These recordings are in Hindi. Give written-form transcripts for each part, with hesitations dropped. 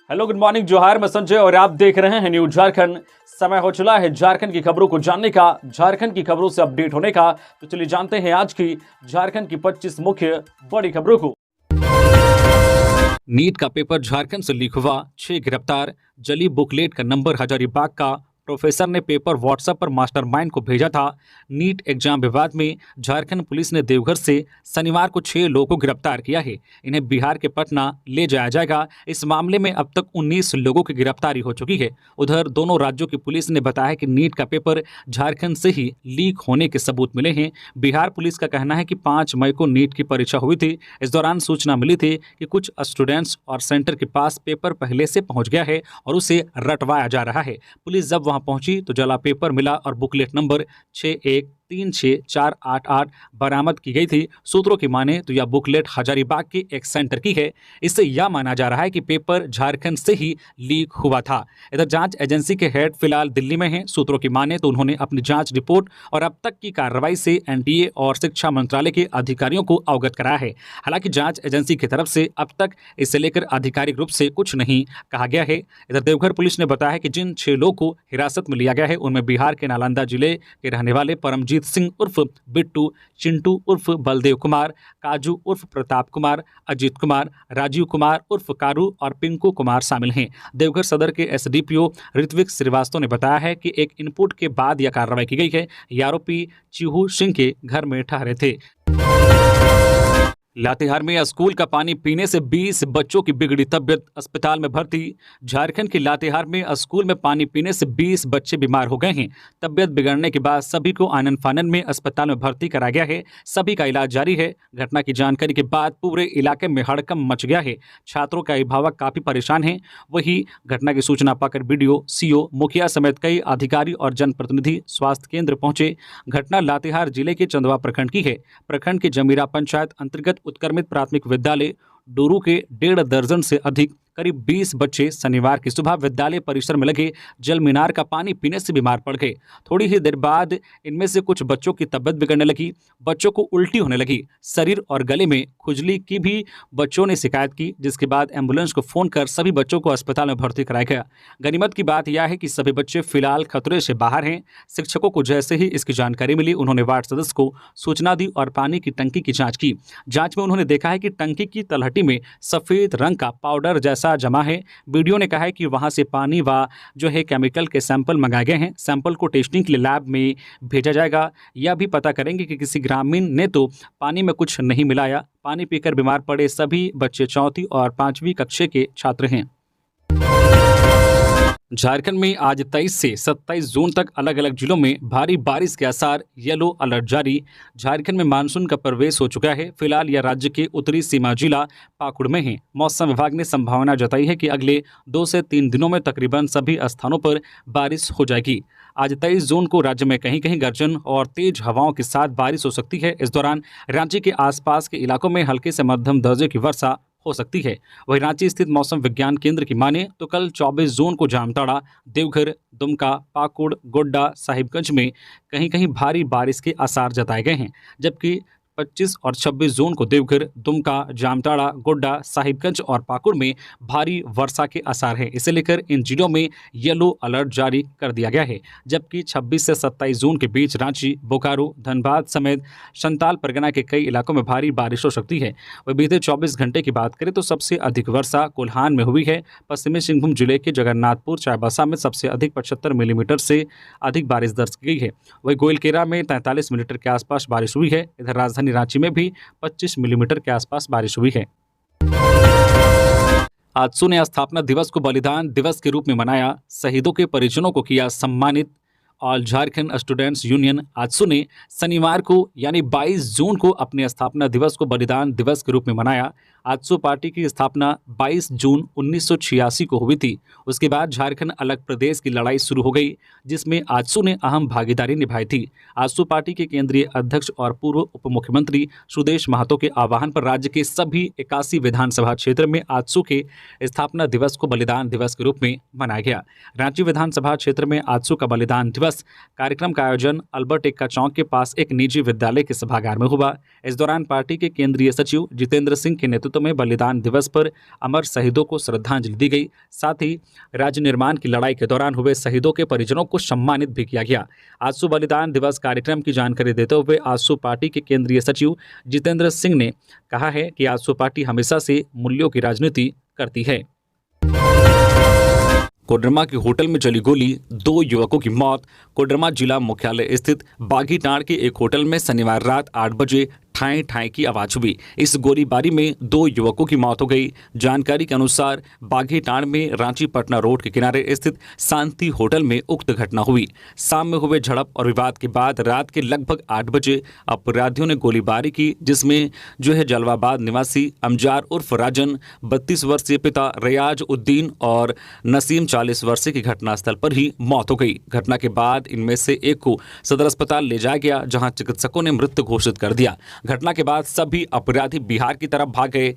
हेलो, गुड मॉर्निंग, जोहार। मैं संजय और आप देख रहे हैं न्यूज झारखंड। समय हो चला है झारखंड की खबरों को जानने का, झारखंड की खबरों से अपडेट होने का। तो चलिए जानते हैं आज की झारखंड की 25 मुख्य बड़ी खबरों को। नीट का पेपर झारखंड से लीक हुआ, 6 गिरफ्तार। जली बुकलेट का नंबर हजारीबाग का, प्रोफेसर ने पेपर व्हाट्सएप पर मास्टरमाइंड को भेजा था। नीट एग्जाम विवाद में झारखंड पुलिस ने देवघर से शनिवार को 6 लोगों को गिरफ्तार किया है। इन्हें बिहार के पटना ले जाया जाएगा। इस मामले में अब तक 19 लोगों की गिरफ्तारी हो चुकी है। उधर दोनों राज्यों की पुलिस ने बताया कि नीट का पेपर झारखंड से ही लीक होने के सबूत मिले हैं। बिहार पुलिस का कहना है कि 5 मई को नीट की परीक्षा हुई थी। इस दौरान सूचना मिली थी कि कुछ स्टूडेंट्स और सेंटर के पास पेपर पहले से पहुंच गया है और उसे रटवाया जा रहा है। पुलिस जब वहां पहुंची तो जला पेपर मिला और बुकलेट नंबर 61364888 बरामद की गई थी। सूत्रों की माने तो यह बुकलेट हजारीबाग के एक सेंटर की है। इससे यह माना जा रहा है कि पेपर झारखंड से ही लीक हुआ था। इधर जांच एजेंसी के हेड फिलहाल दिल्ली में हैं। सूत्रों की माने तो उन्होंने अपनी जांच रिपोर्ट और अब तक की कार्रवाई से एनटीए और शिक्षा मंत्रालय के अधिकारियों को अवगत कराया है। हालांकि जांच एजेंसी की तरफ से अब तक इसे लेकर आधिकारिक रूप से कुछ नहीं कहा गया है। इधर देवघर पुलिस ने बताया है कि जिन 6 लोगों को हिरासत में लिया गया है उनमें बिहार के नालंदा जिले के रहने वाले परमजीत सिंह उर्फ बिट्टू, चिंटू उर्फ बलदेव कुमार, काजू उर्फ प्रताप कुमार, अजीत कुमार, राजीव कुमार उर्फ कारू और पिंकू कुमार शामिल हैं। देवघर सदर के एसडीपीओ ऋत्विक श्रीवास्तव ने बताया है कि एक इनपुट के बाद यह कार्रवाई की गई है। ये आरोपी चिहू सिंह के घर में ठहरे थे। लातेहार में स्कूल का पानी पीने से 20 बच्चों की बिगड़ी तबियत, अस्पताल में भर्ती। झारखंड के लातेहार में स्कूल में पानी पीने से 20 बच्चे बीमार हो गए हैं। तबियत बिगड़ने के बाद सभी को आनन फानन में अस्पताल में भर्ती कराया गया है। सभी का इलाज जारी है। घटना की जानकारी के बाद पूरे इलाके में हड़कंप मच गया है। छात्रों के अभिभावक काफी परेशान हैं। वहीं घटना की सूचना पाकर बीडीओ, सीओ, मुखिया समेत कई अधिकारी और जनप्रतिनिधि स्वास्थ्य केंद्र पहुंचे। घटना लातेहार जिले के चंदवा प्रखंड की है। प्रखंड के जमीरा पंचायत अंतर्गत उत्क्रमित प्राथमिक विद्यालय डोरू के 1.5 दर्जन से अधिक करीब 20 बच्चे शनिवार की सुबह विद्यालय परिसर में लगे जल मीनार का पानी पीने से बीमार पड़ गए। थोड़ी ही देर बाद इनमें से कुछ बच्चों की तबियत बिगड़ने लगी। बच्चों को उल्टी होने लगी। शरीर और गले में खुजली की भी बच्चों ने शिकायत की, जिसके बाद एम्बुलेंस को फोन कर सभी बच्चों को अस्पताल में भर्ती कराया गया। गनीमत की बात यह है कि सभी बच्चे फिलहाल खतरे से बाहर हैं। शिक्षकों को जैसे ही इसकी जानकारी मिली उन्होंने वार्ड सदस्य को सूचना दी और पानी की टंकी की जाँच की। जाँच में उन्होंने देखा है कि टंकी की तलहटी में सफ़ेद रंग का पाउडर जैसा जमा है। वीडियो ने कहा है कि वहां से पानी व जो है केमिकल के सैंपल मंगाए गए हैं। सैंपल को टेस्टिंग के लिए लैब में भेजा जाएगा। यह भी पता करेंगे कि किसी ग्रामीण ने तो पानी में कुछ नहीं मिलाया। पानी पीकर बीमार पड़े सभी बच्चे 4वीं और 5वीं कक्षा के छात्र हैं। झारखंड में आज 23 से 27 जून तक अलग अलग जिलों में भारी बारिश के आसार, येलो अलर्ट जारी। झारखंड में मानसून का प्रवेश हो चुका है। फिलहाल यह राज्य के उत्तरी सीमा जिला पाकुड़ में है। मौसम विभाग ने संभावना जताई है कि अगले 2 से 3 दिनों में तकरीबन सभी स्थानों पर बारिश हो जाएगी। आज 23 जून को राज्य में कहीं कहीं गर्जन और तेज हवाओं के साथ बारिश हो सकती है। इस दौरान राज्य के आसपास के इलाकों में हल्के से मध्यम दर्जे की वर्षा हो सकती है। वहीं रांची स्थित मौसम विज्ञान केंद्र की माने तो कल 24 जून को जामताड़ा, देवघर, दुमका, पाकुड़, गोड्डा, साहिबगंज में कहीं कहीं भारी बारिश के आसार जताए गए हैं। जबकि 25 और 26 जून को देवघर, दुमका, जामताड़ा, गोड्डा, साहिबगंज और पाकुड़ में भारी वर्षा के आसार हैं। इसे लेकर इन जिलों में येलो अलर्ट जारी कर दिया गया है। जबकि 26 से 27 जून के बीच रांची, बोकारो, धनबाद समेत संताल परगना के कई इलाकों में भारी बारिश हो सकती है। वह बीते 24 घंटे की बात करें तो सबसे अधिक वर्षा कोल्हान में हुई है। पश्चिमी सिंहभूम जिले के जगन्नाथपुर चाईबासा में सबसे अधिक 75 मिलीमीटर से अधिक बारिश दर्ज की गई है। वही गोइलकेरा में 43 मिलीमीटर के आसपास बारिश हुई है। इधर राजधानी रांची में भी 25 मिलीमीटर के आसपास बारिश हुई है। आजसू ने स्थापना दिवस को बलिदान दिवस के रूप में मनाया। शहीदों के परिजनों को किया सम्मानित। All Jharkhand students union AJSU ने शनिवार को यानी 22 जून को अपने स्थापना दिवस को बलिदान दिवस के रूप में मनाया। आजसू पार्टी की स्थापना 22 जून 1986 को हुई थी। उसके बाद झारखंड अलग प्रदेश की लड़ाई शुरू हो गई, जिसमें आजसू ने अहम भागीदारी निभाई थी। आजसू पार्टी के केंद्रीय अध्यक्ष और पूर्व उप मुख्यमंत्री सुदेश महतो के आह्वान पर राज्य के सभी 81 विधानसभा क्षेत्र में आजसू के स्थापना दिवस को बलिदान दिवस के रूप में मनाया गया। रांची विधानसभा क्षेत्र में आजसू का बलिदान दिवस कार्यक्रम का आयोजन अल्बर्ट एक्का चौक के पास एक निजी विद्यालय के सभागार में हुआ। इस दौरान पार्टी के केंद्रीय सचिव जितेंद्र सिंह के नेतृत्व प्रांतों में बलिदान दिवस पर अमर शहीदों को श्रद्धांजलि दी गई। साथ ही राज्य निर्माण की लड़ाई के दौरान हुए शहीदों के परिजनों को सम्मानित भी किया गया। आजसू बलिदान दिवस कार्यक्रम की जानकारी देते हुए आजसू पार्टी के केंद्रीय सचिव जितेंद्र सिंह ने कहा है कि आजसू पार्टी हमेशा से मूल्यों की राजनीति करती है। कोडरमा के होटल में चली गोली, 2 युवकों की मौत। कोडरमा जिला मुख्यालय स्थित बागीटांड़ के एक होटल में शनिवार रात 8 बजे ठाई ठाई की आवाज हुई। इस गोलीबारी में 2 युवकों की मौत हो गई। जानकारी के अनुसार बागीटांड़ में रांची पटना रोड के किनारे स्थित शांति होटल में उक्त घटना हुई। शाम में हुए झड़प और विवाद के बाद रात के लगभग 8 बजे अपराधियों ने गोलीबारी की, जिसमें जलवाबाद निवासी अमजार उर्फ राजन, 32 वर्षीय पिता रियाज उद्दीन और नसीम 40 वर्षीय की घटनास्थल पर ही मौत हो गई। घटना के बाद इनमें से एक को सदर अस्पताल ले जाया गया, जहां चिकित्सकों ने मृत घोषित कर दिया। घटना के बाद सभी अपराधी बिहार की तरफ भाग गए।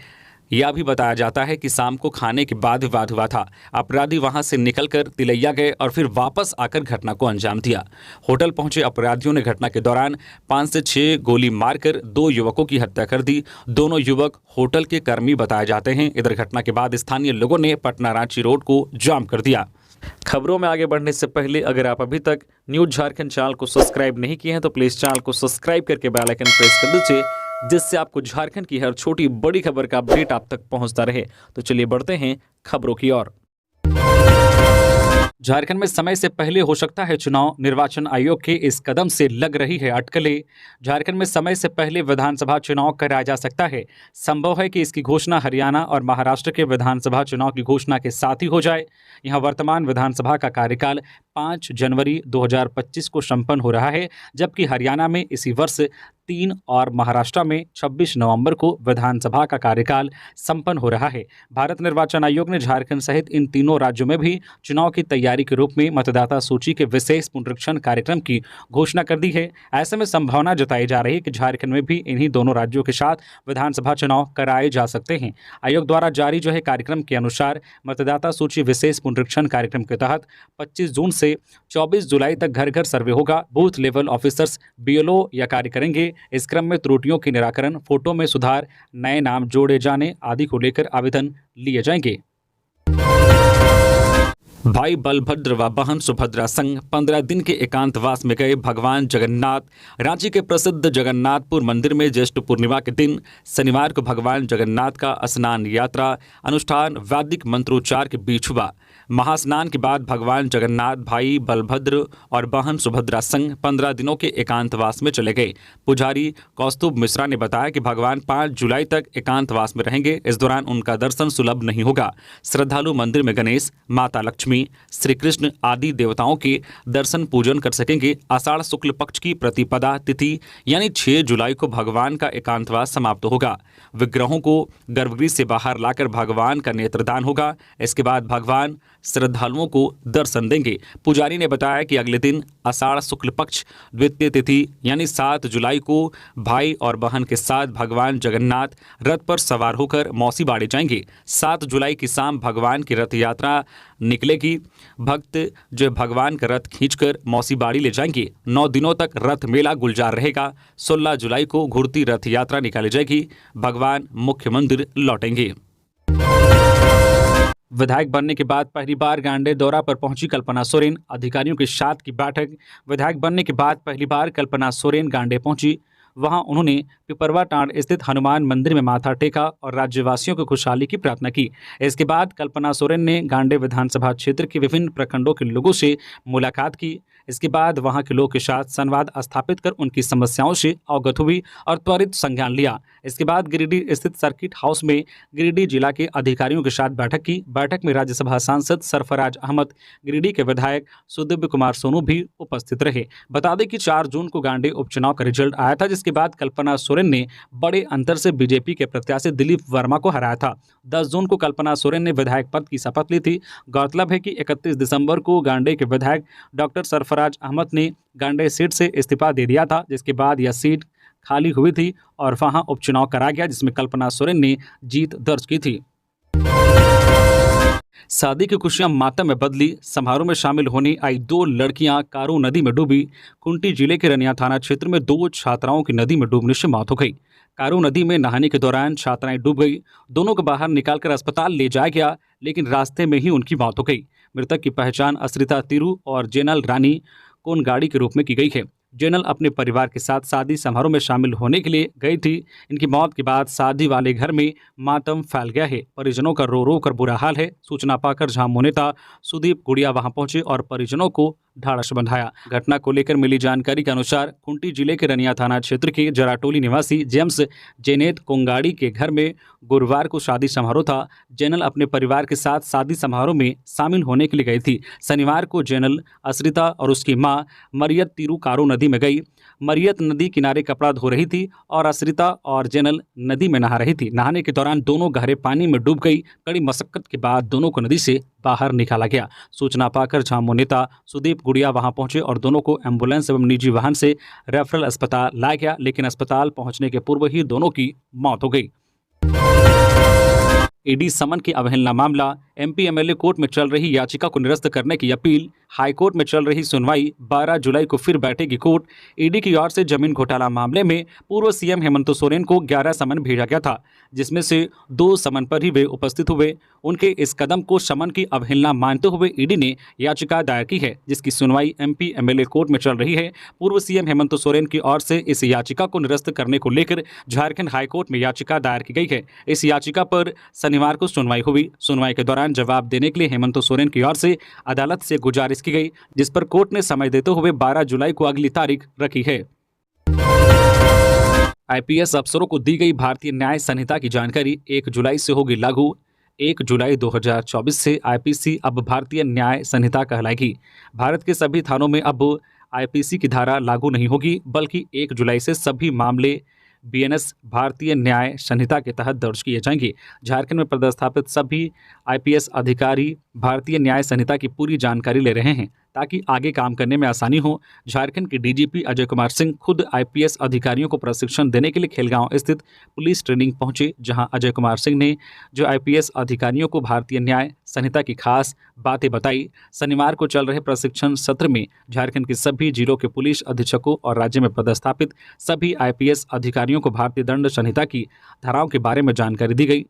यह भी बताया जाता है कि शाम को खाने के बाद विवाद हुआ था। अपराधी वहां से निकलकर तिलैया गए और फिर वापस आकर घटना को अंजाम दिया। होटल पहुंचे अपराधियों ने घटना के दौरान 5 से 6 गोली मारकर 2 युवकों की हत्या कर दी। दोनों युवक होटल के कर्मी बताए जाते हैं। इधर घटना के बाद स्थानीय लोगों ने पटना रांची रोड को जाम कर दिया। खबरों में आगे बढ़ने से पहले अगर आप अभी तक न्यूज़ झारखंड चैनल को सब्सक्राइब नहीं किए हैं तो प्लीज़ चैनल को सब्सक्राइब करके बेल आइकन प्रेस कर दीजिए, जिससे आपको झारखंड की हर छोटी बड़ी खबर का अपडेट आप तक पहुंचता रहे। तो चलिए बढ़ते हैं खबरों की ओर। झारखंड में समय से पहले हो सकता है चुनाव, निर्वाचन आयोग के इस कदम से लग रही है अटकलें। झारखंड में समय से पहले विधानसभा चुनाव कराया जा सकता है। संभव है कि इसकी घोषणा हरियाणा और महाराष्ट्र के विधानसभा चुनाव की घोषणा के साथ ही हो जाए। यहां वर्तमान विधानसभा का कार्यकाल 5 जनवरी 2025 को संपन्न हो रहा है, जबकि हरियाणा में इसी वर्ष 3 और महाराष्ट्र में 26 नवंबर को विधानसभा का कार्यकाल संपन्न हो रहा है। भारत निर्वाचन आयोग ने झारखंड सहित इन तीनों राज्यों में भी चुनाव की तैयारी के रूप में मतदाता सूची के विशेष पुनरीक्षण कार्यक्रम की घोषणा कर दी है। ऐसे में संभावना जताई जा रही है कि झारखंड में भी इन्हीं दोनों राज्यों के साथ विधानसभा चुनाव कराए जा सकते हैं। आयोग द्वारा जारी कार्यक्रम के अनुसार मतदाता सूची विशेष पुनरीक्षण कार्यक्रम के तहत 25 जून से 24 जुलाई तक घर घर सर्वे होगा। बूथ लेवल ऑफिसर्स BLO यह कार्य करेंगे। इस क्रम में त्रुटियों के निराकरण, फोटो में सुधार, नए नाम जोड़े जाने आदि को लेकर आवेदन लिए जाएंगे। भाई बलभद्र व बहन सुभद्रा संग 15 दिन के एकांतवास में गए भगवान जगन्नाथ। रांची के प्रसिद्ध जगन्नाथपुर मंदिर में ज्येष्ठ पूर्णिमा के दिन शनिवार को भगवान जगन्नाथ का स्नान यात्रा अनुष्ठान वैदिक मंत्रोच्चार के बीच हुआ। महास्नान के बाद भगवान जगन्नाथ भाई बलभद्र और बहन सुभद्रा संग 15 दिनों के एकांतवास में चले गए। पुजारी कौस्तुभ मिश्रा ने बताया कि भगवान 5 जुलाई तक एकांतवास में रहेंगे। इस दौरान उनका दर्शन सुलभ नहीं होगा। श्रद्धालु मंदिर में गणेश, माता लक्ष्मी, श्री कृष्ण आदि देवताओं के दर्शन पूजन कर सकेंगे। आषाढ़ शुक्ल पक्ष की प्रतिपदा तिथि यानी 6 जुलाई को भगवान का एकांतवास समाप्त होगा। विग्रहों को गर्भगृह से बाहर लाकर भगवान का नेत्रदान होगा। इसके बाद भगवान श्रद्धालुओं को दर्शन देंगे। पुजारी ने बताया कि अगले दिन आषाढ़ शुक्ल पक्ष द्वितीय तिथि यानी 7 जुलाई को भाई और बहन के साथ भगवान जगन्नाथ रथ पर सवार होकर मौसी बाड़े जाएंगे। 7 जुलाई की शाम भगवान की रथ यात्रा निकलेगी। भक्त भगवान का रथ खींचकर मौसी बाड़ी ले जाएंगे। 9 दिनों तक रथ मेला गुलजार रहेगा। 16 जुलाई को घुड़ती रथ यात्रा निकाली जाएगी। भगवान मुख्य मंदिर लौटेंगे। विधायक बनने के बाद पहली बार गांडे दौरा पर पहुंची कल्पना सोरेन। अधिकारियों के साथ की बैठक। विधायक बनने के बाद पहली बार कल्पना सोरेन गांडे पहुंची। वहां उन्होंने पिपरवा टांड स्थित हनुमान मंदिर में माथा टेका और राज्यवासियों की खुशहाली की प्रार्थना की। इसके बाद कल्पना सोरेन ने गांडे विधानसभा क्षेत्र के विभिन्न प्रखंडों के लोगों से मुलाकात की। इसके बाद वहां के लोगों के साथ संवाद स्थापित कर उनकी समस्याओं से अवगत हुई और त्वरित संज्ञान लिया। इसके बाद गिरिडीह स्थित सर्किट हाउस में गिरिडीह जिला के अधिकारियों के साथ बैठक की। बैठक में राज्यसभा सांसद सरफराज अहमद, गिरिडीह के विधायक सुदिव्य कुमार सोनू भी उपस्थित रहे। बता दें कि 4 जून को गांडे उपचुनाव का रिजल्ट आया था, जिसके बाद कल्पना सोरेन ने बड़े अंतर से बीजेपी के प्रत्याशी दिलीप वर्मा को हराया था। 10 जून को कल्पना सोरेन ने विधायक पद की शपथ ली थी। गौरतलब है कि 31 दिसंबर को गांडे के विधायक डॉक्टर सरफराज अहमद ने गांडे सीट से इस्तीफा दे दिया था, जिसके बाद यह सीट खाली हुई थी और वहां उपचुनाव कराया गया, जिसमें कल्पना सोरेन ने जीत दर्ज की थी। शादी की खुशियां मातम में बदली। समारोह में शामिल होने आई 2 लड़कियां कारू नदी में डूबी। कुंटी जिले के रनिया थाना क्षेत्र में 2 छात्राओं की नदी में डूबने से मौत हो गई। कारू नदी में नहाने के दौरान छात्राएं डूब गई। दोनों को बाहर निकालकर अस्पताल ले जाया गया, लेकिन रास्ते में ही उनकी मौत हो गई। मृतक की पहचान असरिता तिरु और जेनल रानी कोनगाड़ी के रूप में की गई है। जेनल अपने परिवार के साथ शादी समारोह में शामिल होने के लिए गई थी। इनकी मौत के बाद शादी वाले घर में मातम फैल गया है। परिजनों का रो रो कर बुरा हाल है। सूचना पाकर झामू नेता सुदीप गुड़िया वहां पहुंचे और परिजनों को ढाढ़स बंधाया। घटना को लेकर मिली जानकारी के अनुसार खूंटी जिले के रनिया थाना क्षेत्र के जराटोली निवासी जेम्स जेनेट कोंगाड़ी के घर में गुरुवार को शादी समारोह था। जेनल अपने परिवार के साथ शादी समारोह में शामिल होने के लिए गई थी। शनिवार को जेनल असरिता और उसकी मां मरियत तिरु कारो नदी में गई। मरियत नदी किनारे कपड़ा धो रही थी और असरिता और जेनल नदी में नहा रही थी। नहाने के दौरान दोनों गहरे पानी में डूब गई। कड़ी मशक्कत के बाद दोनों को नदी से बाहर निकाला गया। सूचना पाकर झामू नेता सुदीप गुड़िया वहां पहुंचे और दोनों को एम्बुलेंस एवं निजी वाहन से रेफरल अस्पताल लाया गया, लेकिन अस्पताल पहुंचने के पूर्व ही दोनों की मौत हो गई। ईडी समन की अवहेलना मामला। एमपी एमएलए कोर्ट में चल रही याचिका को निरस्त करने की अपील। हाईकोर्ट में चल रही सुनवाई 12 जुलाई को फिर बैठेगी कोर्ट। ईडी की ओर से जमीन घोटाला मामले में पूर्व सीएम हेमंत सोरेन को 11 समन भेजा गया था, जिसमें से 2 समन पर ही वे उपस्थित हुए। उनके इस कदम को समन की अवहेलना मानते हुए ईडी ने याचिका दायर की है, जिसकी सुनवाई एमपी एमएलए कोर्ट में चल रही है। पूर्व सीएम हेमंत सोरेन की ओर से इस याचिका को निरस्त करने को लेकर झारखंड हाईकोर्ट में याचिका दायर की गई है। इस याचिका पर शनिवार को सुनवाई हुई। सुनवाई के दौरान जवाब देने के लिए हेमंत सोरेन की ओर से अदालत से गुजारिश की गई, जिस पर कोर्ट ने समय देते हुए 12 जुलाई को अगली तारीख रखी है। आईपीएस अफसरों को दी गई भारतीय न्याय संहिता की जानकारी 1 जुलाई से होगी लागू। 1 जुलाई 2024 से आईपीसी अब भारतीय न्याय संहिता कहलाएगी। भारत के सभी थानों में अब आईपीसी की धारा लागू नहीं होगी, बल्कि 1 जुलाई से सभी मामले बीएनएस भारतीय न्याय संहिता के तहत दर्ज किए जाएंगे। झारखंड में पदस्थापित सभी आईपीएस अधिकारी भारतीय न्याय संहिता की पूरी जानकारी ले रहे हैं, ताकि आगे काम करने में आसानी हो। झारखंड के डीजीपी अजय कुमार सिंह खुद आईपीएस अधिकारियों को प्रशिक्षण देने के लिए खेलगांव स्थित पुलिस ट्रेनिंग पहुंचे, जहां अजय कुमार सिंह ने जो आईपीएस अधिकारियों को भारतीय न्याय संहिता की खास बातें बताई। शनिवार को चल रहे प्रशिक्षण सत्र में झारखंड के सभी जिलों के पुलिस अधीक्षकों और राज्य में पदस्थापित सभी आईपीएस अधिकारियों को भारतीय दंड संहिता की धाराओं के बारे में जानकारी दी गई।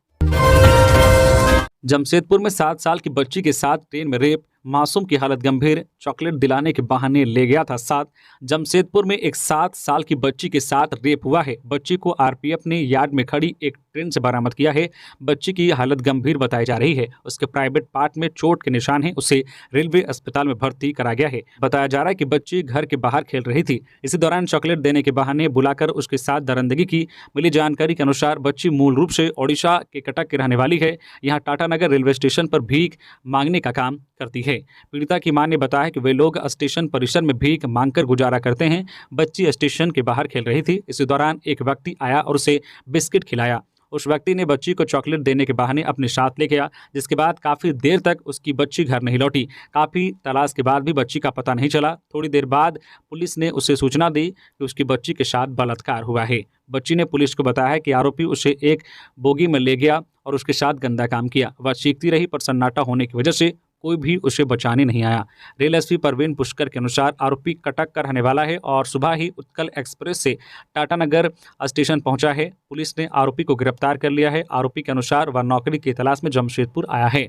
जमशेदपुर में 7 साल की बच्ची के साथ ट्रेन में रेप। मासूम की हालत गंभीर, चॉकलेट दिलाने के बहाने ले गया था साथ। जमशेदपुर में एक 7 साल की बच्ची के साथ रेप हुआ है। बच्ची को आरपीएफ ने यार्ड में खड़ी एक ट्रेन से बरामद किया है। बच्ची की हालत गंभीर बताई जा रही है। उसके प्राइवेट पार्ट में चोट के निशान हैं। उसे रेलवे अस्पताल में भर्ती करा गया है। बताया जा रहा है कि बच्ची घर के बाहर खेल रही थी। इसी दौरान चॉकलेट देने के बहाने बुलाकर उसके साथ दरिंदगी की। मिली जानकारी के अनुसार बच्ची मूल रूप से ओडिशा के कटक की रहने वाली है। यहाँ टाटानगर रेलवे स्टेशन पर भीख मांगने का काम करती है। पीड़िता की मां ने बताया कि वे लोग स्टेशन परिसर में भीख मांगकर गुजारा करते हैं। बच्ची स्टेशन के बाहर खेल रही थी। इसी दौरान एक व्यक्ति आया और उसे बिस्किट खिलाया। उस व्यक्ति ने बच्ची को चॉकलेट देने के बहाने अपने साथ ले गया, जिसके बाद काफ़ी देर तक उसकी बच्ची घर नहीं लौटी। काफ़ी तलाश के बाद भी बच्ची का पता नहीं चला। थोड़ी देर बाद पुलिस ने उसे सूचना दी कि उसकी बच्ची के साथ बलात्कार हुआ है। बच्ची ने पुलिस को बताया कि आरोपी उसे एक बोगी में ले गया और उसके साथ गंदा काम किया। वह चीखती रही, पर सन्नाटा होने की वजह से कोई भी उसे बचाने नहीं आया। रेल एसपी परवीन पुष्कर के अनुसार आरोपी कटक का रहने वाला है और सुबह ही उत्कल एक्सप्रेस से टाटानगर स्टेशन पहुंचा है। पुलिस ने आरोपी को गिरफ्तार कर लिया है। आरोपी के अनुसार वह नौकरी की तलाश में जमशेदपुर आया है।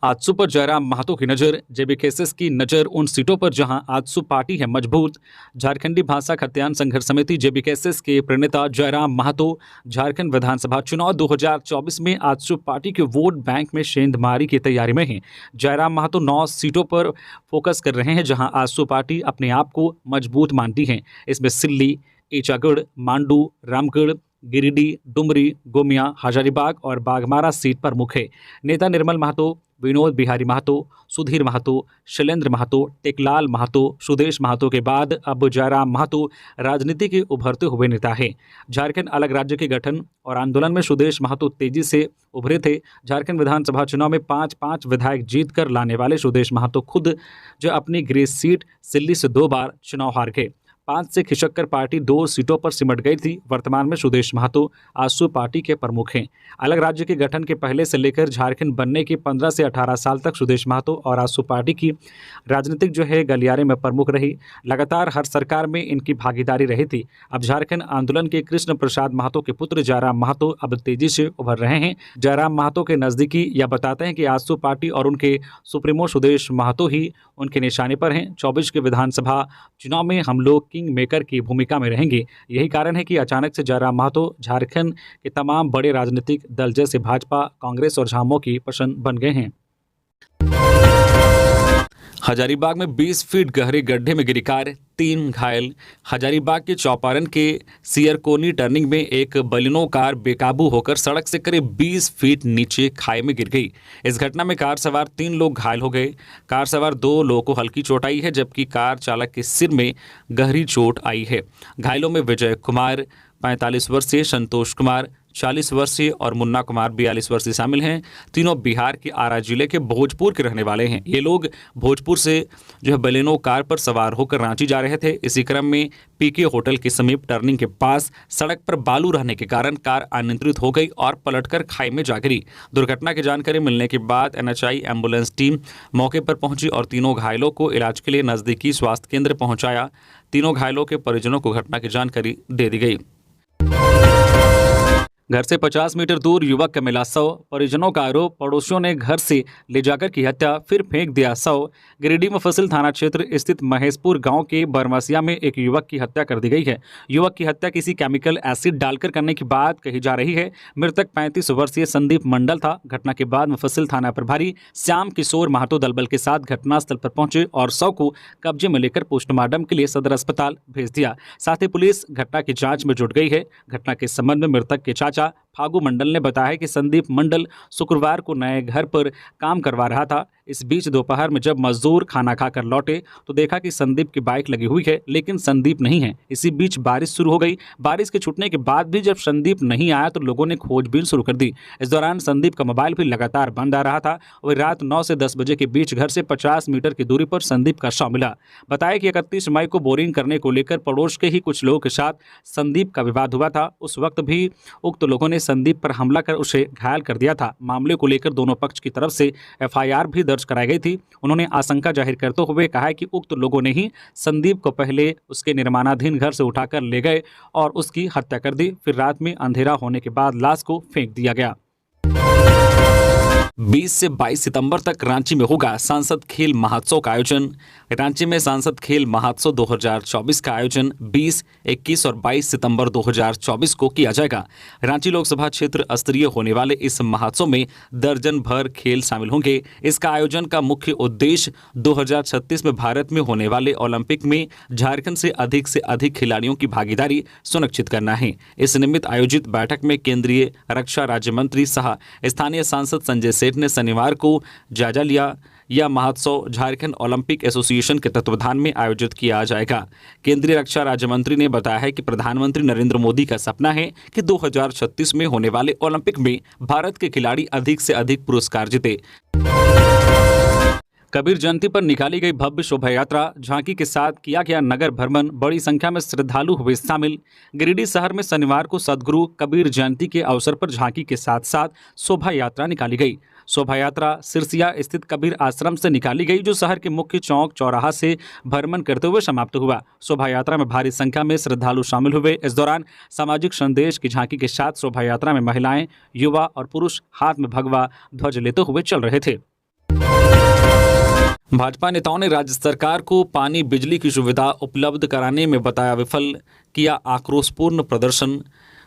आजसू पर जयराम महतो की नज़र। जेबीकेएसएस की नज़र उन सीटों पर जहां आजसू पार्टी है मजबूत। झारखंडी भाषा खत्यान संघर्ष समिति जेबीकेएसएस के प्रणेता जयराम महतो झारखंड विधानसभा चुनाव 2024 में आजसू पार्टी के वोट बैंक में सेंधमारी की तैयारी में है। जयराम महतो 9 सीटों पर फोकस कर रहे हैं, जहां आजसू पार्टी अपने आप को मजबूत मानती है। इसमें सिल्ली, ईचागढ़, मांडू, रामगढ़, गिरिडीह, डुमरी, गोमिया, हजारीबाग और बाघमारा सीट पर मुख्य है। नेता निर्मल महतो, विनोद बिहारी महतो, सुधीर महतो, शैलेंद्र महतो, टेकलाल महतो, सुदेश महतो के बाद अब जयराम महतो राजनीति के उभरते हुए नेता है। झारखंड अलग राज्य के गठन और आंदोलन में सुदेश महतो तेजी से उभरे थे। झारखंड विधानसभा चुनाव में 5-5 विधायक जीत कर लाने वाले सुदेश महतो खुद जो अपनी गृह सीट सिल्ली से 2 बार चुनाव हार गए। 5 से खिसककर पार्टी 2 सीटों पर सिमट गई थी। वर्तमान में सुदेश महतो आजसू पार्टी के प्रमुख हैं। अलग राज्य के गठन के पहले से लेकर झारखंड बनने के 15 से 18 साल तक सुदेश महतो और आजसू पार्टी की राजनीतिक गलियारे में प्रमुख रही। लगातार हर सरकार में इनकी भागीदारी रही थी। अब झारखंड आंदोलन के कृष्ण प्रसाद महतो के पुत्र जयराम महतो अब तेजी से उभर रहे हैं। जयराम महतो के नजदीकी यह बताते हैं कि आजसू पार्टी और उनके सुप्रीमो सुदेश महतो ही उनके निशाने पर हैं। 24 के विधानसभा चुनाव में हम लोग किंग मेकर की भूमिका में रहेंगे। यही कारण है कि अचानक से जयराम महतो झारखंड के तमाम बड़े राजनीतिक दल जैसे भाजपा, कांग्रेस और झामुमो की पसंद बन गए हैं। हजारीबाग में 20 फीट गहरे गड्ढे में गिरी कार, 3 घायल। हजारीबाग के चौपारण के सियरकोनी टर्निंग में एक बलिनो कार बेकाबू होकर सड़क से करीब 20 फीट नीचे खाई में गिर गई। इस घटना में कार सवार 3 लोग घायल हो गए। कार सवार 2 लोगों को हल्की चोट आई है, जबकि कार चालक के सिर में गहरी चोट आई है। घायलों में विजय कुमार 45 वर्षीय, संतोष कुमार 40 वर्षीय और मुन्ना कुमार 42 वर्षीय शामिल हैं। तीनों बिहार के आरा जिले के भोजपुर के रहने वाले हैं। ये लोग भोजपुर से बलेनो कार पर सवार होकर रांची जा रहे थे। इसी क्रम में पीके होटल के समीप टर्निंग के पास सड़क पर बालू रहने के कारण कार अनियंत्रित हो गई और पलटकर खाई में जा गिरी। दुर्घटना की जानकारी मिलने के बाद NHI एम्बुलेंस टीम मौके पर पहुंची और तीनों घायलों को इलाज के लिए नजदीकी स्वास्थ्य केंद्र पहुंचाया। तीनों घायलों के परिजनों को घटना की जानकारी दे दी गई। घर से 50 मीटर दूर युवक का मिला शव, परिजनों का आरोप पड़ोसियों ने घर से ले जाकर की हत्या, फिर फेंक दिया शव। गिरिडीह मुफस्सिल थाना क्षेत्र स्थित महेशपुर गांव के बरमसिया में एक युवक की हत्या कर दी गई है। युवक की हत्या किसी केमिकल एसिड डालकर करने की बात कही जा रही है। मृतक 35 वर्षीय संदीप मंडल था। घटना के बाद मुफस्सिल थाना प्रभारी श्याम किशोर महतो दलबल के साथ घटनास्थल पर पहुंचे और शव को कब्जे में लेकर पोस्टमार्टम के लिए सदर अस्पताल भेज दिया। साथ ही पुलिस घटना की जाँच में जुट गई है। घटना के संबंध में मृतक के चाचा फागू मंडल ने बताया कि संदीप मंडल शुक्रवार को नए घर पर काम करवा रहा था। इस बीच दोपहर में जब मजदूर खाना खाकर लौटे तो देखा कि संदीप की बाइक लगी हुई है, लेकिन संदीप नहीं है। इसी बीच बारिश शुरू हो गई। बारिश के छूटने के बाद भी जब संदीप नहीं आया तो लोगों ने खोजबीन शुरू कर दी। इस दौरान संदीप का मोबाइल भी लगातार बंद आ रहा था। वही रात 9 से 10 बजे के बीच घर से 50 मीटर की दूरी पर संदीप का शव मिला। बताया कि 31 मई को बोरिंग करने को लेकर पड़ोस के ही कुछ लोगों के साथ संदीप का विवाद हुआ था। उस वक्त भी उक्त लोगों ने संदीप पर हमला कर उसे घायल कर दिया था। मामले को लेकर दोनों पक्ष की तरफ से FIR भी दर्ज कराई गई थी। उन्होंने आशंका जाहिर करते हुए कहा कि उक्त लोगों ने ही संदीप को पहले उसके निर्माणाधीन घर से उठाकर ले गए और उसकी हत्या कर दी। फिर रात में अंधेरा होने के बाद लाश को फेंक दिया गया। 20 से 22 सितंबर तक रांची में होगा सांसद खेल महोत्सव का आयोजन। रांची में सांसद खेल महोत्सव 2024 का आयोजन 20, 21 और 22 सितंबर 2024 को किया जाएगा। रांची लोकसभा क्षेत्र स्तरीय होने वाले इस महोत्सव में दर्जन भर खेल शामिल होंगे। इसका आयोजन का मुख्य उद्देश्य 2036 में भारत में होने वाले ओलंपिक में झारखंड से अधिक खिलाड़ियों की भागीदारी सुनिश्चित करना है। इस निमित्त आयोजित बैठक में केंद्रीय रक्षा राज्य मंत्री सह स्थानीय सांसद संजय सेठ ने शनिवार को जायजा लिया। यह महोत्सव झारखंड ओलंपिक एसोसिएशन के तत्वाधान में आयोजित किया जाएगा। केंद्रीय रक्षा राज्य मंत्री ने बताया है कि प्रधानमंत्री नरेंद्र मोदी का सपना है कि 2036 में होने वाले ओलंपिक में भारत के खिलाड़ी अधिक से अधिक पुरस्कार जीते। कबीर जयंती पर निकाली गई भव्य शोभा यात्रा, झांकी के साथ किया गया नगर भ्रमण, बड़ी संख्या में श्रद्धालु हुए शामिल। गिरिडीह शहर में शनिवार को सदगुरु कबीर जयंती के अवसर पर झांकी के साथ साथ शोभा यात्रा निकाली गई। शोभा यात्रा सिरसिया स्थित कबीर आश्रम से निकाली गई, जो शहर के मुख्य चौक चौराहा से भ्रमण करते हुए समाप्त हुआ। शोभा यात्रा में भारी संख्या में श्रद्धालु शामिल हुए। इस दौरान सामाजिक संदेश की झांकी के साथ शोभा यात्रा में महिलाएं, युवा और पुरुष हाथ में भगवा ध्वज लेते हुए चल रहे थे। भाजपा नेताओं ने राज्य सरकार को पानी बिजली की सुविधा उपलब्ध कराने में बताया विफल, किया आक्रोशपूर्ण प्रदर्शन।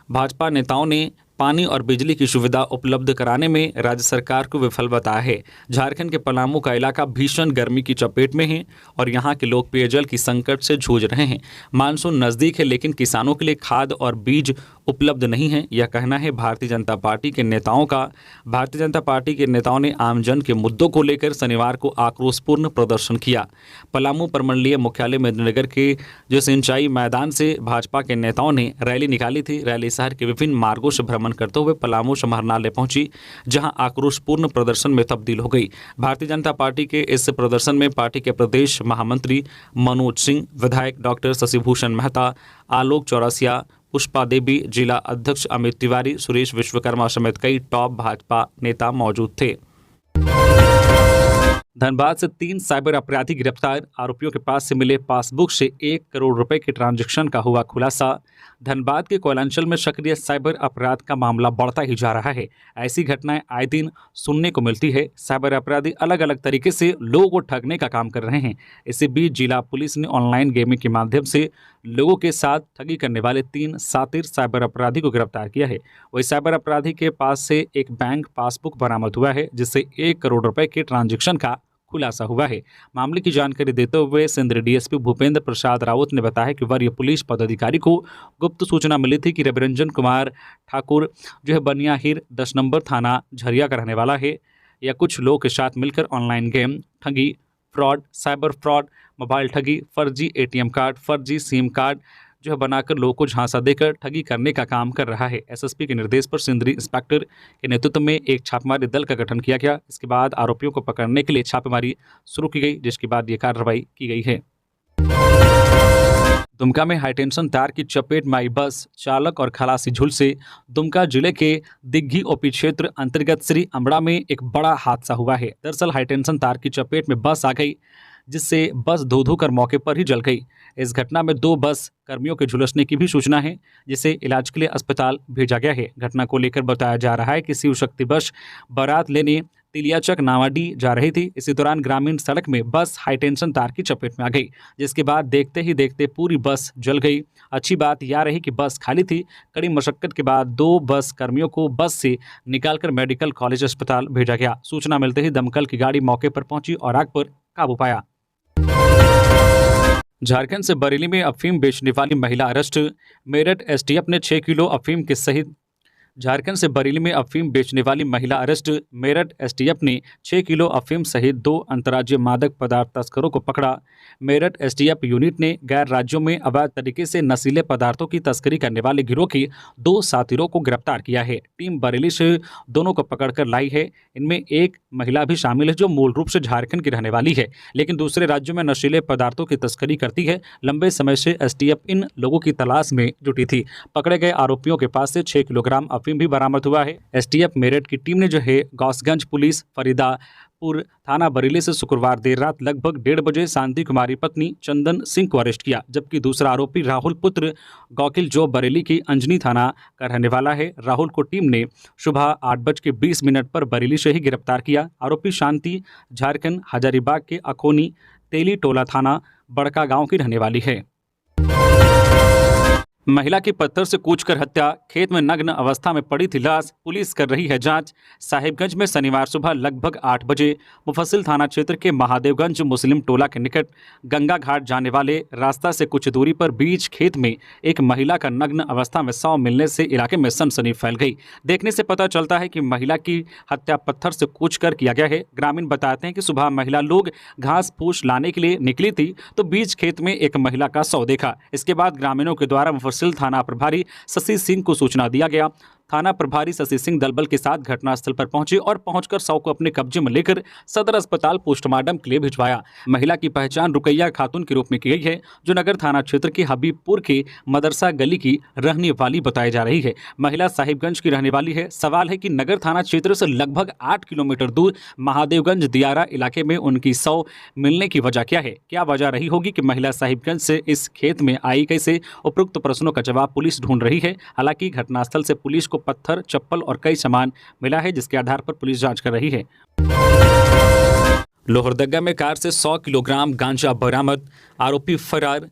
भाजपा नेताओं ने पानी और बिजली की सुविधा उपलब्ध कराने में राज्य सरकार को विफल बताया है। झारखंड के पलामू का इलाका भीषण गर्मी की चपेट में है और यहां के लोग पेयजल की संकट से जूझ रहे हैं। मानसून नज़दीक है, लेकिन किसानों के लिए खाद और बीज उपलब्ध नहीं है, यह कहना है भारतीय जनता पार्टी के नेताओं का। भारतीय जनता पार्टी के नेताओं ने आमजन के मुद्दों को लेकर शनिवार को आक्रोशपूर्ण प्रदर्शन किया। पलामू प्रमंडलीय मुख्यालय मेदिनीनगर के सिंचाई मैदान से भाजपा के नेताओं ने रैली निकाली थी। रैली शहर के विभिन्न मार्गों से भ्रमण आगमन करते हुए पलामू समाहरणालय पहुंची, जहां आक्रोशपूर्ण प्रदर्शन में तब्दील हो गई। भारतीय जनता पार्टी के इस प्रदर्शन में पार्टी के प्रदेश महामंत्री मनोज सिंह, विधायक डॉक्टर शशिभूषण मेहता, आलोक चौरसिया, पुष्पा देवी, जिला अध्यक्ष अमित तिवारी, सुरेश विश्वकर्मा समेत कई टॉप भाजपा नेता मौजूद थे। धनबाद से 3 साइबर अपराधी गिरफ्तार, आरोपियों के पास से मिले पासबुक से 1 करोड़ रुपए के ट्रांजैक्शन का हुआ खुलासा। धनबाद के कोयलांचल में सक्रिय साइबर अपराध का मामला बढ़ता ही जा रहा है। ऐसी घटनाएं आए दिन सुनने को मिलती है। साइबर अपराधी अलग अलग तरीके से लोगों को ठगने का काम कर रहे हैं। इसी बीच जिला पुलिस ने ऑनलाइन गेमिंग के माध्यम से लोगों के साथ ठगी करने वाले 3 शातिर साइबर अपराधी को गिरफ्तार किया है। वही साइबर अपराधी के पास से एक बैंक पासबुक बरामद हुआ है, जिससे 1 करोड़ रुपए के ट्रांजैक्शन का खुलासा हुआ है। मामले की जानकारी देते हुए सिंध डीएसपी भूपेंद्र प्रसाद रावत ने बताया कि वरीय पुलिस पदाधिकारी को गुप्त सूचना मिली थी कि रविरंजन कुमार ठाकुर जो है बनियाहिर 10 नंबर थाना झरिया का रहने वाला है, या कुछ लोग के साथ मिलकर ऑनलाइन गेम, ठगी, फ्रॉड, साइबर फ्रॉड, मोबाइल ठगी, फर्जी एटीएम कार्ड, फर्जी सिम कार्ड जो है बनाकर लोगों को झांसा देकर ठगी करने का काम कर रहा है। एसएसपी के निर्देश पर सिंदरी इंस्पेक्टर के नेतृत्व में एक छापेमारी दल का गठन किया गया। इसके बाद आरोपियों को पकड़ने के लिए छापेमारी शुरू की गई, जिसके बाद ये कार्रवाई की गई है। दुमका में हाईटेंशन तार की चपेट में आई बस, चालक और खलासी झुलसे। दुमका जिले के दिग्घी ओपी क्षेत्र अंतर्गत श्री अमड़ा में एक बड़ा हादसा हुआ है। दरअसल हाईटेंशन तार की चपेट में बस आ गई, जिससे बस धो कर मौके पर ही जल गई। इस घटना में 2 बस कर्मियों के झुलसने की भी सूचना है, जिसे इलाज के लिए अस्पताल भेजा गया है। घटना को लेकर बताया जा रहा है कि शिव शक्ति बस बारात लेने तिलियाचक नावाडी जा रही थी। इसी दौरान ग्रामीण सड़क में बस हाईटेंशन तार की चपेट में आ गई, जिसके बाद देखते ही देखते पूरी बस जल गई। अच्छी बात यह रही कि बस खाली थी। कड़ी मशक्कत के बाद 2 बस कर्मियों को बस से निकालकर मेडिकल कॉलेज अस्पताल भेजा गया। सूचना मिलते ही दमकल की गाड़ी मौके पर पहुंची और आग पर काबू पाया। झारखंड से बरेली में अफीम बेचने वाली महिला अरेस्ट, मेरठ एसटीएफ ने 6 किलो अफीम के सहित झारखंड से बरेली में अफीम बेचने वाली महिला अरेस्ट, मेरठ एसटीएफ ने 6 किलो अफीम सहित 2 अंतर्राज्यीय मादक पदार्थ तस्करों को पकड़ा। मेरठ एसटीएफ यूनिट ने गैर राज्यों में अवैध तरीके से नशीले पदार्थों की तस्करी करने वाले गिरोह के 2 साथीरों को गिरफ्तार किया है। टीम बरेली से दोनों को पकड़कर लाई है। इनमें एक महिला भी शामिल है, जो मूल रूप से झारखंड की रहने वाली है, लेकिन दूसरे राज्यों में नशीले पदार्थों की तस्करी करती है। लंबे समय से एसटीएफ इन लोगों की तलाश में जुटी थी। पकड़े गए आरोपियों के पास से 6 किलोग्राम अफीम भी बरामद हुआ है। एसटीएफ मेरठ की टीम ने जो है गौसगंज पुलिस फरीदापुर थाना बरेली से शुक्रवार देर रात लगभग 1:30 बजे शांति कुमारी पत्नी चंदन सिंह को अरेस्ट किया, जबकि दूसरा आरोपी राहुल पुत्र गौकिल जो बरेली की अंजनी थाना का रहने वाला है। राहुल को टीम ने सुबह 8:20 पर बरेली से ही गिरफ्तार किया। आरोपी शांति झारखंड हजारीबाग के अखोनी तेली टोला थाना बड़का गांव की रहने वाली है। महिला की पत्थर से कूचकर हत्या, खेत में नग्न अवस्था में पड़ी थी लाश, पुलिस कर रही है जांच। साहिबगंज में शनिवार सुबह लगभग 8 बजे मुफस्सिल थाना क्षेत्र के महादेवगंज मुस्लिम टोला के निकट गंगा घाट जाने वाले रास्ता से कुछ दूरी पर बीच खेत में एक महिला का नग्न अवस्था में शव मिलने से इलाके में सनसनी फैल गई। देखने से पता चलता है कि महिला की हत्या पत्थर से कूचकर किया गया है। ग्रामीण बताते हैं कि सुबह महिला लोग घास फूस लाने के लिए निकली थी तो बीच खेत में एक महिला का शव देखा। इसके बाद ग्रामीणों के द्वारा मुफस्सिल थाना प्रभारी शशि सिंह को सूचना दिया गया। थाना प्रभारी शशि सिंह दलबल के साथ घटनास्थल पर पहुंचे और पहुंचकर शव को अपने कब्जे में लेकर सदर अस्पताल पोस्टमार्टम के लिए भिजवाया। महिला की पहचान रुकैया खातून के रूप में की गई है, जो नगर थाना क्षेत्र के हबीबपुर के मदरसा गली की रहने वाली बताई जा रही है। महिला साहिबगंज की रहने वाली है। सवाल है कि नगर थाना क्षेत्र से लगभग 8 किलोमीटर दूर महादेवगंज दियारा इलाके में उनकी शव मिलने की वजह क्या है? क्या वजह रही होगी कि महिला साहिबगंज से इस खेत में आई कैसे? उपरोक्त प्रश्नों का जवाब पुलिस ढूंढ रही है। हालांकि घटनास्थल से पुलिस को पत्थर, चप्पल और कई सामान मिला है, जिसके आधार पर पुलिस जांच कर रही है। लोहरदगा में कार से 100 किलोग्राम गांजा बरामद, आरोपी फरार।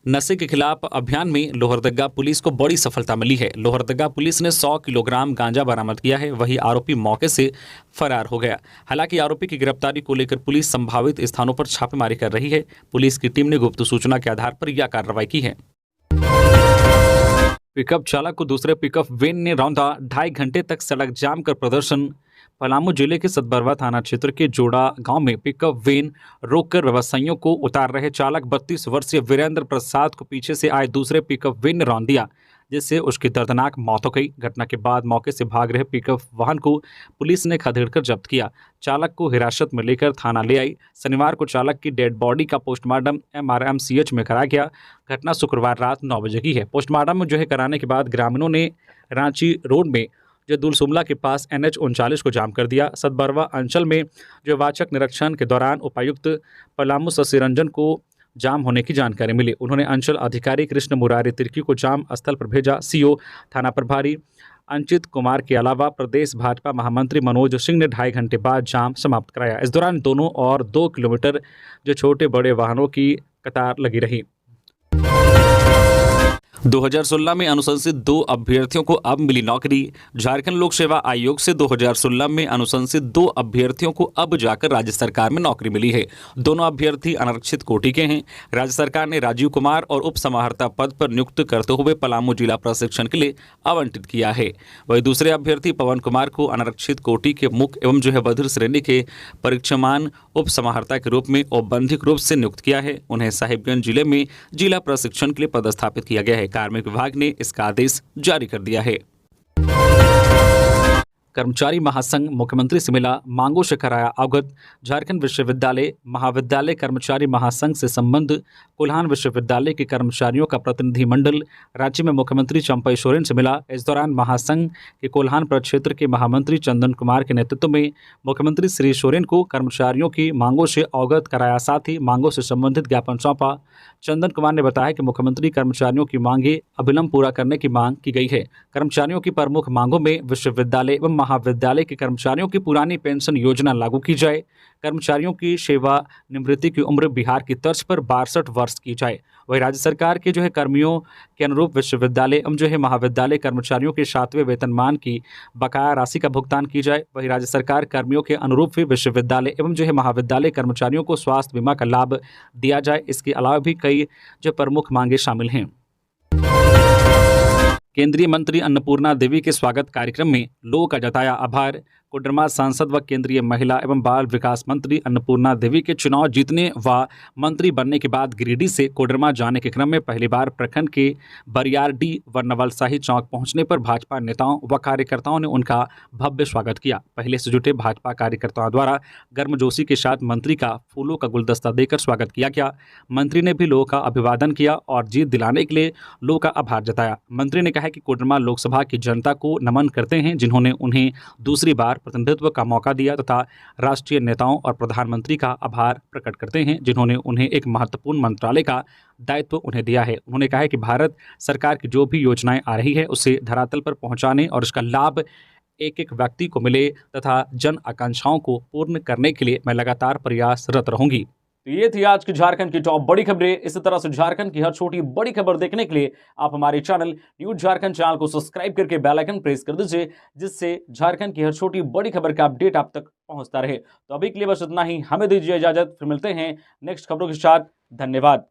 नशे के खिलाफ अभियान में लोहरदगा पुलिस को बड़ी सफलता मिली है। लोहरदगा पुलिस ने 100 किलोग्राम गांजा बरामद किया है, वही आरोपी मौके से फरार हो गया। हालांकि आरोपी की गिरफ्तारी को लेकर पुलिस संभावित स्थानों पर छापेमारी कर रही है। पुलिस की टीम ने गुप्त सूचना के आधार पर यह कार्रवाई की है। पिकअप चालक को दूसरे पिकअप वैन ने रौंदा, 2.5 घंटे तक सड़क जाम कर प्रदर्शन। पलामू जिले के सतबरवा थाना क्षेत्र के जोड़ा गांव में पिकअप वैन रोककर व्यवसायियों को उतार रहे चालक 32 वर्षीय वीरेंद्र प्रसाद को पीछे से आए दूसरे पिकअप वैन ने रौंद दिया, जिससे उसकी दर्दनाक मौत हो गई। घटना के बाद मौके से भाग रहे पिकअप वाहन को पुलिस ने खदेड़कर जब्त किया। चालक को हिरासत में लेकर थाना ले आई। शनिवार को चालक की डेड बॉडी का पोस्टमार्टम MRMCH में कराया गया। घटना शुक्रवार रात 9 बजे की है। पोस्टमार्टम कराने के बाद ग्रामीणों ने रांची रोड में दुलसुमला के पास NH 39 को जाम कर दिया। सतबरवा अंचल में वाचक निरीक्षण के दौरान उपायुक्त पलामू शशि रंजन को जाम होने की जानकारी मिली। उन्होंने अंचल अधिकारी कृष्ण मुरारी तिर्की को जाम स्थल पर भेजा। CO थाना प्रभारी अंचित कुमार के अलावा प्रदेश भाजपा महामंत्री मनोज सिंह ने 2.5 घंटे बाद जाम समाप्त कराया। इस दौरान दोनों और 2 किलोमीटर छोटे बड़े वाहनों की कतार लगी रही। 2016 में अनुशंसित 2 अभ्यर्थियों को अब मिली नौकरी। झारखंड लोक सेवा आयोग से 2016 में अनुशंसित 2 अभ्यर्थियों को अब जाकर राज्य सरकार में नौकरी मिली है। दोनों अभ्यर्थी अनारक्षित कोटि के हैं। राज्य सरकार ने राजीव कुमार और उप समाहर्ता पद पर नियुक्त करते हुए पलामू जिला प्रशिक्षण के लिए आवंटित किया है। वही दूसरे अभ्यर्थी पवन कुमार को अनारक्षित कोटि के मुख्य एवं बधिर श्रेणी के परीक्षमान उप समाहर्ता के रूप में औपबंधिक रूप से नियुक्त किया है। उन्हें साहिबगंज जिले में जिला प्रशिक्षण के लिए पदस्थापित किया गया है। कार्मिक विभाग ने इसका आदेश जारी कर दिया है। कर्मचारी महासंघ मुख्यमंत्री से मिला, मांगों से कराया अवगत। झारखंड विश्वविद्यालय महाविद्यालय कर्मचारी महासंघ से संबंध कोल्हान विश्वविद्यालय के कर्मचारियों का प्रतिनिधिमंडल राज्य में मुख्यमंत्री चंपई सोरेन से मिला। इस दौरान महासंघ के कोल्हान प्रक्षेत्र के महामंत्री चंदन कुमार के नेतृत्व में मुख्यमंत्री श्री सोरेन को कर्मचारियों की मांगों से अवगत कराया, साथ ही मांगों से संबंधित ज्ञापन सौंपा। चंदन कुमार ने बताया कि मुख्यमंत्री कर्मचारियों की मांगे अविलंब पूरा करने की मांग की गई है। कर्मचारियों की प्रमुख मांगों में विश्वविद्यालय एवं महाविद्यालय के कर्मचारियों की पुरानी पेंशन योजना लागू की जाए, कर्मचारियों की सेवानिवृत्ति की उम्र बिहार की तर्ज पर 62 वर्ष की जाए। वही राज्य सरकार के कर्मियों के अनुरूप विश्वविद्यालय एवं महाविद्यालय कर्मचारियों के 7वें वेतनमान की बकाया राशि का भुगतान की जाए। वही राज्य सरकार कर्मियों के अनुरूप विश्वविद्यालय एवं महाविद्यालय कर्मचारियों को स्वास्थ्य बीमा का लाभ दिया जाए। इसके अलावा भी कई प्रमुख मांगे शामिल हैं। केंद्रीय मंत्री अन्नपूर्णा देवी के स्वागत कार्यक्रम में लोगों का जताया आभार। कोडरमा सांसद व केंद्रीय महिला एवं बाल विकास मंत्री अन्नपूर्णा देवी के चुनाव जीतने व मंत्री बनने के बाद गिरिडीह से कोडरमा जाने के क्रम में पहली बार प्रखंड के बरियारडीह व नवलसाही चौक पहुंचने पर भाजपा नेताओं व कार्यकर्ताओं ने उनका भव्य स्वागत किया। पहले से जुटे भाजपा कार्यकर्ताओं द्वारा गर्मजोशी के साथ मंत्री का फूलों का गुलदस्ता देकर स्वागत किया गया। मंत्री ने भी लोगों का अभिवादन किया और जीत दिलाने के लिए लोगों का आभार जताया। मंत्री ने कहा कि कोडरमा लोकसभा की जनता को नमन करते हैं, जिन्होंने उन्हें दूसरी बार प्रतिनिधित्व का मौका दिया, तथा राष्ट्रीय नेताओं और प्रधानमंत्री का आभार प्रकट करते हैं, जिन्होंने उन्हें एक महत्वपूर्ण मंत्रालय का दायित्व उन्हें दिया है। उन्होंने कहा है कि भारत सरकार की जो भी योजनाएं आ रही है उसे धरातल पर पहुंचाने और इसका लाभ एक एक व्यक्ति को मिले तथा जन आकांक्षाओं को पूर्ण करने के लिए मैं लगातार प्रयासरत रहूंगी। तो ये थी आज की झारखंड की टॉप बड़ी खबरें। इसी तरह से झारखंड की हर छोटी बड़ी खबर देखने के लिए आप हमारे चैनल न्यूज झारखंड चैनल को सब्सक्राइब करके बेल आइकन प्रेस कर दीजिए, जिससे झारखंड की हर छोटी बड़ी खबर का अपडेट आप तक पहुंचता रहे। तो अभी के लिए बस इतना ही, हमें दीजिए इजाजत, फिर मिलते हैं नेक्स्ट खबरों के साथ। धन्यवाद।